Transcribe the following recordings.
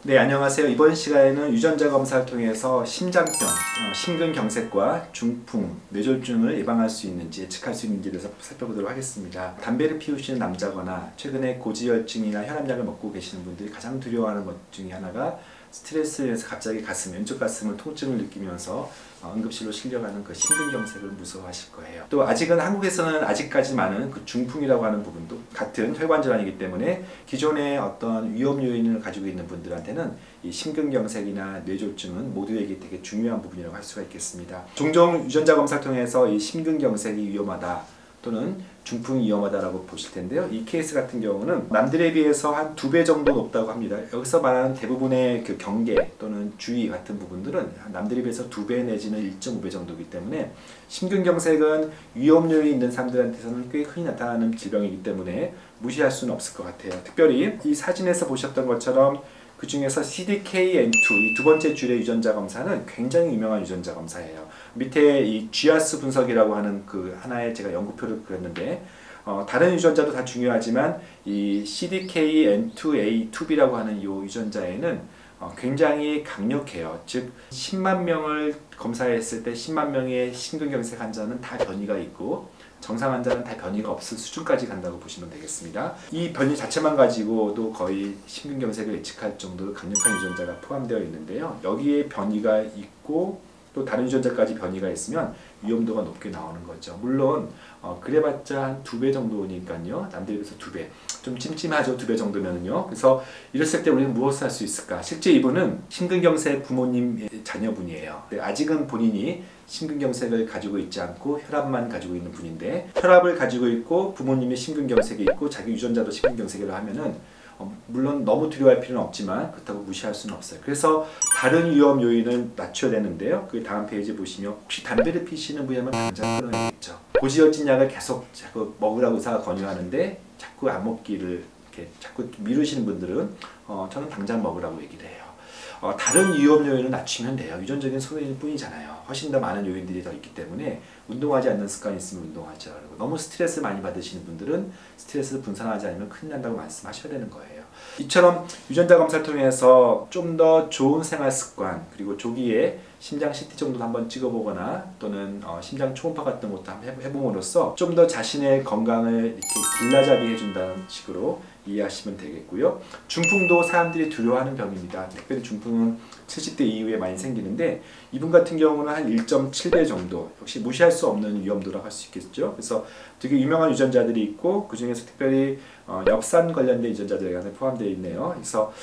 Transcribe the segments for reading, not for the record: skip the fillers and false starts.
네, 안녕하세요. 이번 시간에는 유전자 검사를 통해서 심장병, 심근경색과 중풍, 뇌졸중을 예방할 수 있는지, 예측할 수 있는지에 대해서 살펴보도록 하겠습니다. 담배를 피우시는 남자거나 최근에 고지혈증이나 혈압약을 먹고 계시는 분들이 가장 두려워하는 것 중에 하나가 스트레스에서 갑자기 왼쪽 가슴을 통증을 느끼면서 응급실로 실려가는 그 심근경색을 무서워하실 거예요. 또 아직은 한국에서는 아직까지 많은 그 중풍이라고 하는 부분도 같은 혈관 질환이기 때문에 기존의 어떤 위험 요인을 가지고 있는 분들한테는 이 심근경색이나 뇌졸중은 모두에게 되게 중요한 부분이라고 할 수가 있겠습니다. 종종 유전자 검사를 통해서 이 심근경색이 위험하다 또는 중풍이 위험하다라고 보실 텐데요. 이 케이스 같은 경우는 남들에 비해서 한 2배 정도 높다고 합니다. 여기서 말하는 대부분의 그 경계 또는 주의 같은 부분들은 남들에 비해서 2배 내지는 1.5배 정도이기 때문에 심근경색은 위험 요인이 있는 사람들한테서는 꽤 흔히 나타나는 질병이기 때문에 무시할 수는 없을 것 같아요. 특별히 이 사진에서 보셨던 것처럼 그 중에서 CDKN2 이 두 번째 줄의 유전자 검사는 굉장히 유명한 유전자 검사예요. 밑에 이 GWAS 분석이라고 하는 그 하나의 제가 연구표를 그렸는데 다른 유전자도 다 중요하지만 이 CDKN2A2B라고 하는 이 유전자에는 굉장히 강력해요. 즉 10만 명을 검사했을 때 10만 명의 심근경색 환자는 다 변이가 있고 정상 환자는 다 변이가 없을 수준까지 간다고 보시면 되겠습니다. 이 변이 자체만 가지고도 거의 심근경색을 예측할 정도로 강력한 유전자가 포함되어 있는데요. 여기에 변이가 있고 또 다른 유전자까지 변이가 있으면 위험도가 높게 나오는 거죠. 물론 그래봤자 한 2배 정도니까요. 남들에 비해서 2배. 좀 찜찜하죠. 2배 정도면요. 그래서 이랬을 때 우리는 무엇을 할 수 있을까? 실제 이분은 심근경색 부모님의 자녀분이에요. 아직은 본인이 심근경색을 가지고 있지 않고 혈압만 가지고 있는 분인데 혈압을 가지고 있고 부모님의 심근경색이 있고 자기 유전자도 심근경색이라고 하면은 물론 너무 두려워할 필요는 없지만 그렇다고 무시할 수는 없어요. 그래서 다른 위험 요인을 낮춰야 되는데요. 그 다음 페이지 보시면 혹시 담배를 피시는 분이라면 당장 끊어야겠죠. 고지혈증 약을 계속 자꾸 먹으라고 의사가 권유하는데 자꾸 안 먹기를 이렇게 자꾸 미루시는 분들은 저는 당장 먹으라고 얘기를 해요. 다른 위험 요인을 낮추면 돼요. 유전적인 소인일 뿐이잖아요. 훨씬 더 많은 요인들이 더 있기 때문에 운동하지 않는 습관이 있으면 운동하죠. 그리고 너무 스트레스 많이 받으시는 분들은 스트레스를 분산하지 않으면 큰일 난다고 말씀하셔야 되는 거예요. 이처럼 유전자 검사를 통해서 좀 더 좋은 생활 습관 그리고 조기에 심장 CT 정도 한번 찍어보거나 또는 심장 초음파 같은 것도 한번 해봄으로써 좀 더 자신의 건강을 이렇게 길라잡이 해준다는 식으로 이해하시면 되겠고요. 중풍도 사람들이 두려워하는 병입니다. 특별히 중풍은 70대 이후에 많이 생기는데 이분 같은 경우는 한 1.7배 정도 역시 무시할 수 없는 위험도라고 할 수 있겠죠. 그래서 되게 유명한 유전자들이 있고 그 중에서 특별히 엽산 관련된 유전자들이 포함되어 있네요. 그래서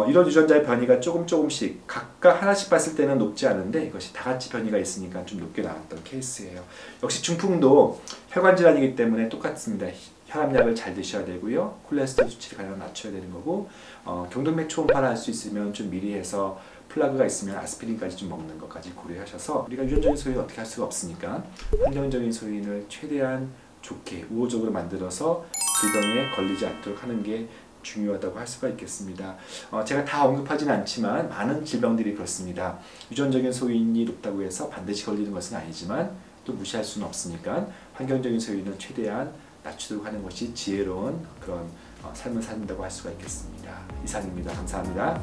이런 유전자의 변이가 조금씩 각각 하나씩 봤을 때는 높지 않은데 이것이 다 같이 변이가 있으니까 좀 높게 나왔던 케이스예요. 역시 중풍도 혈관 질환이기 때문에 똑같습니다. 혈압약을 잘 드셔야 되고요. 콜레스테롤 수치를 가장 낮춰야 되는 거고 경동맥 초음파를 할 수 있으면 좀 미리 해서 플라그가 있으면 아스피린까지 좀 먹는 것까지 고려하셔서 우리가 유전적인 소인을 어떻게 할 수가 없으니까 환경적인 소인을 최대한 좋게 우호적으로 만들어서 질병에 걸리지 않도록 하는 게 중요하다고 할 수가 있겠습니다. 제가 다 언급하진 않지만 많은 질병들이 그렇습니다. 유전적인 소인이 높다고 해서 반드시 걸리는 것은 아니지만 또 무시할 수는 없으니까 환경적인 소인은 최대한 낮추도록 하는 것이 지혜로운 그런 삶을 산다고 할 수가 있겠습니다. 이상입니다. 감사합니다.